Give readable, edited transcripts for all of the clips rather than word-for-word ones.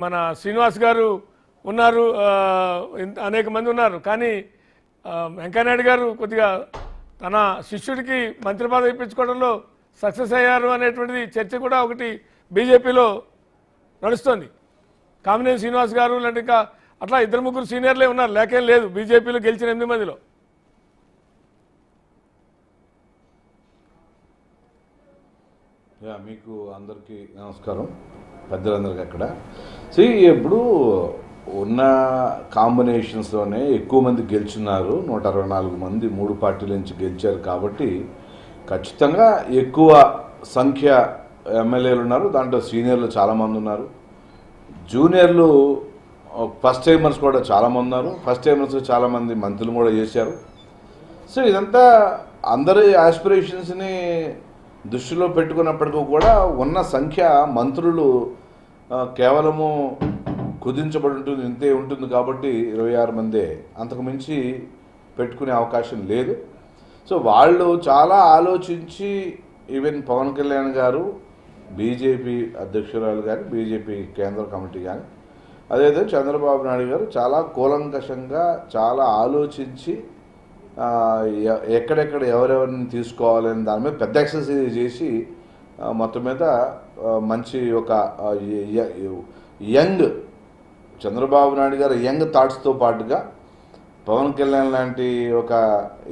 మన శ్రీనివాస్ గారు ఉన్నారు, అనేక మంది ఉన్నారు. కానీ వెంకయ్యనాయుడు గారు కొద్దిగా తన శిష్యుడికి మంత్రి పదవి ఇప్పించుకోవడంలో సక్సెస్ అయ్యారు అనేటువంటిది చర్చ కూడా ఒకటి బీజేపీలో నడుస్తుంది. కామినేని శ్రీనివాస్ గారు లాంటి ఇంకా అట్లా 2-3 సీనియర్లే ఉన్నారు, లేకేం లేదు బీజేపీలో గెలిచిన 8 మందిలో. మీకు అందరికీ నమస్కారం, పెద్దలందరికీ. అక్కడ ఇప్పుడు ఉన్న కాంబినేషన్స్లోనే ఎక్కువ మంది గెలుచున్నారు. 164 మంది 3 పార్టీల నుంచి గెలిచారు కాబట్టి ఖచ్చితంగా ఎక్కువ సంఖ్య ఎమ్మెల్యేలు ఉన్నారు. దాంట్లో సీనియర్లు చాలామంది ఉన్నారు, జూనియర్లు ఫస్ట్ టైమర్స్ కూడా చాలామంది ఉన్నారు. ఫస్ట్ టైమర్స్ చాలామంది మంత్రులు కూడా చేశారు. ఇదంతా అందరి ఆస్పిరేషన్స్ని దృష్టిలో పెట్టుకున్నప్పటికీ కూడా ఉన్న సంఖ్య మంత్రులు కేవలము కుదించబడి ఉంటుంది, ఇంతే ఉంటుంది కాబట్టి 26 మందే, అంతకు మించి పెట్టుకునే అవకాశం లేదు. వాళ్ళు చాలా ఆలోచించి ఈవెన్ పవన్ కళ్యాణ్ గారు, బీజేపీ అధ్యక్షురాలు కానీ, బీజేపీ కేంద్ర కమిటీ కానీ, అదేవిధంగా చంద్రబాబు నాయుడు గారు చాలా కూలంకషంగా చాలా ఆలోచించి ఎక్కడెక్కడ ఎవరెవరిని తీసుకోవాలని దాని మీద పెద్ద ఎక్సర్సైజ్ చేసి మొత్తం మీద మంచి ఒక యంగ్ చంద్రబాబు నాయుడు గారు యంగ్ థాట్స్తో పాటుగా పవన్ కళ్యాణ్ లాంటి ఒక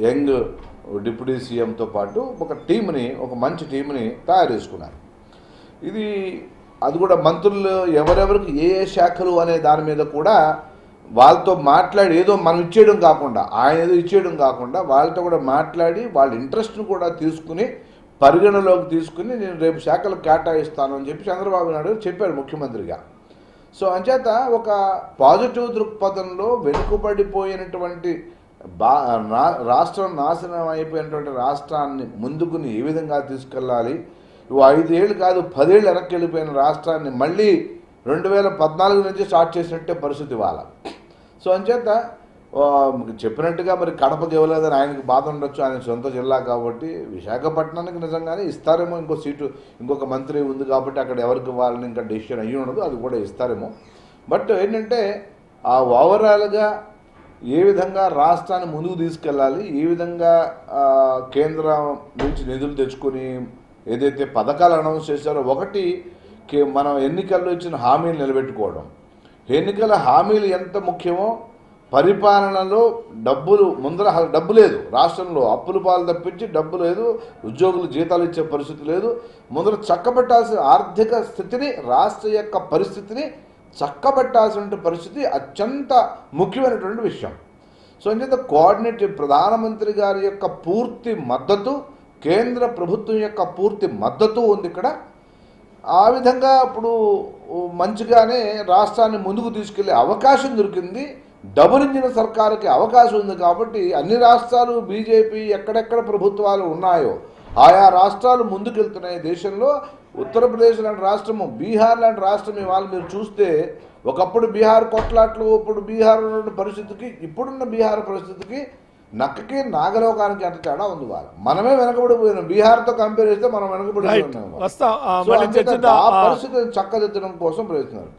యంగ్ డిప్యూటీ సీఎంతో పాటు ఒక టీంని, ఒక మంచి టీంని తయారు చేసుకున్నారు. అది కూడా మంత్రులు ఎవరెవరికి ఏ ఏ శాఖలు అనే దాని మీద కూడా వాళ్ళతో మాట్లాడి, ఏదో మనం ఇచ్చేయడం కాకుండా, ఆయన ఏదో ఇచ్చేయడం కాకుండా వాళ్ళతో కూడా మాట్లాడి వాళ్ళ ఇంట్రెస్ట్ను కూడా తీసుకుని పరిగణలోకి తీసుకుని నేను రేపు శాఖలు కేటాయిస్తాను అని చెప్పి చంద్రబాబు నాయుడు చెప్పారు ముఖ్యమంత్రిగా. అంచేత ఒక పాజిటివ్ దృక్పథంలో వెనుకబడిపోయినటువంటి రాష్ట్రం నాశనం అయిపోయినటువంటి రాష్ట్రాన్ని ముందుకుని ఏ విధంగా తీసుకెళ్ళాలి, 5 ఏళ్ళు కాదు 10 ఏళ్ళు వెనక్కి వెళ్ళిపోయిన రాష్ట్రాన్ని మళ్ళీ 2014 నుంచి స్టార్ట్ చేసినట్టే పరిస్థితి వాళ్ళ. అంచేత చెప్పినట్టుగా మరి కడపకి ఇవ్వలేదని ఆయనకి బాధ ఉండొచ్చు, ఆయన సొంత జిల్లా కాబట్టి. విశాఖపట్నానికి నిజంగానే ఇస్తారేమో, ఇంకో సీటు ఇంకొక మంత్రి ఉంది కాబట్టి అక్కడ ఎవరికి ఇవ్వాలని ఇంకా డెసిషన్ అయ్యి ఉండదు, అది కూడా ఇస్తారేమో. బట్ ఏంటంటే ఆ ఓవరాల్గా ఏ విధంగా రాష్ట్రాన్ని ముందుకు తీసుకెళ్ళాలి, ఏ విధంగా కేంద్రం నుంచి నిధులు తెచ్చుకొని ఏదైతే పథకాలు అనౌన్స్ చేశారో, ఒకటి మనం ఎన్నికల్లో ఇచ్చిన హామీలు నిలబెట్టుకోవడం. ఎన్నికల హామీలు ఎంత ముఖ్యమో పరిపాలనలో ముందర డబ్బు లేదు, రాష్ట్రంలో అప్పుల పాలు తప్పించి డబ్బు లేదు, ఉద్యోగులు జీతాలు ఇచ్చే పరిస్థితి లేదు. ముందర చక్కబెట్టాల్సిన ఆర్థిక స్థితిని, రాష్ట్ర యొక్క పరిస్థితిని చక్కబెట్టాల్సిన పరిస్థితి అత్యంత ముఖ్యమైనటువంటి విషయం. అంచేత కోఆర్డినేటివ్ ప్రధానమంత్రి గారి యొక్క పూర్తి మద్దతు, కేంద్ర ప్రభుత్వం యొక్క పూర్తి మద్దతు ఉంది ఇక్కడ. ఆ విధంగా ఇప్పుడు మంచిగానే రాష్ట్రాన్ని ముందుకు తీసుకెళ్లే అవకాశం దొరికింది. డబుల్ ఇంజిన్ సర్కారుకి అవకాశం ఉంది కాబట్టి అన్ని రాష్ట్రాలు బీజేపీ ఎక్కడెక్కడ ప్రభుత్వాలు ఉన్నాయో ఆయా రాష్ట్రాలు ముందుకెళ్తున్నాయి. దేశంలో ఉత్తరప్రదేశ్ లాంటి రాష్ట్రము, బీహార్ లాంటి రాష్ట్రం ఇవాళ మీరు చూస్తే, ఒకప్పుడు బీహార్ కొట్లాట్లు, ఇప్పుడు బీహార్ పరిస్థితికి, ఇప్పుడున్న బీహార్ పరిస్థితికి నక్కకి నాగలోకానికి ఎంత తేడా ఉంది. వాళ్ళు మనమే వెనకబడిపోయినాం, బీహార్తో కంపేర్ చేస్తే మనం వెనకబడిపోయినాం. ఆ పరిస్థితిని చక్కదిద్దడం కోసం ప్రయత్నాలు.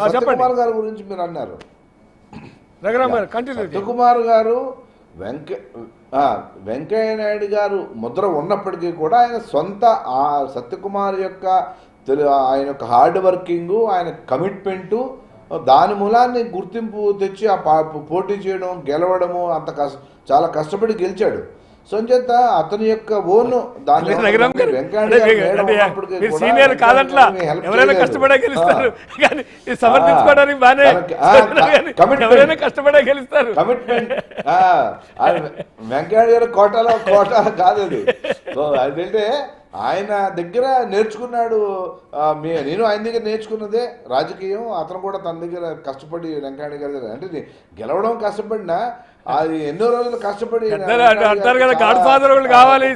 సత్యకుమార్ గారి గురించి మీరు అన్నారు. సత్యకుమార్ గారు వెంకయ్య నాయుడు గారు ముద్ర ఉన్నప్పటికీ కూడా ఆయన సొంత సత్యకుమార్ యొక్క ఆయన యొక్క హార్డ్ వర్కింగ్, ఆయన కమిట్మెంటు, దాని మూలాన్ని గుర్తింపు తెచ్చి ఆ పోటీ చేయడం, గెలవడము చాలా కష్టపడి గెలిచాడు. సంచేత అతని యొక్క ఓను దాని సీనియర్ కాదంట్లా, ఎవరైనా కష్టపడే గెలుస్తారు, సమర్థించుకోవడానికి బాగానే కష్టపడే గెలుస్తారు. కమిట్మెంట్ వెంకయ్య గారు కోటాలో కాదు అది. అదేంటే ఆయన దగ్గర నేర్చుకున్నాడు. నేను ఆయన దగ్గర నేర్చుకున్నదే రాజకీయం. అతను కూడా తన దగ్గర కష్టపడి వెంకయ్య గారి దగ్గర, అంటే గెలవడం కష్టపడినా అది ఎన్నో రోజులు కష్టపడి అంటారు కదా, గాడ్ ఫాదర్ కావాలి.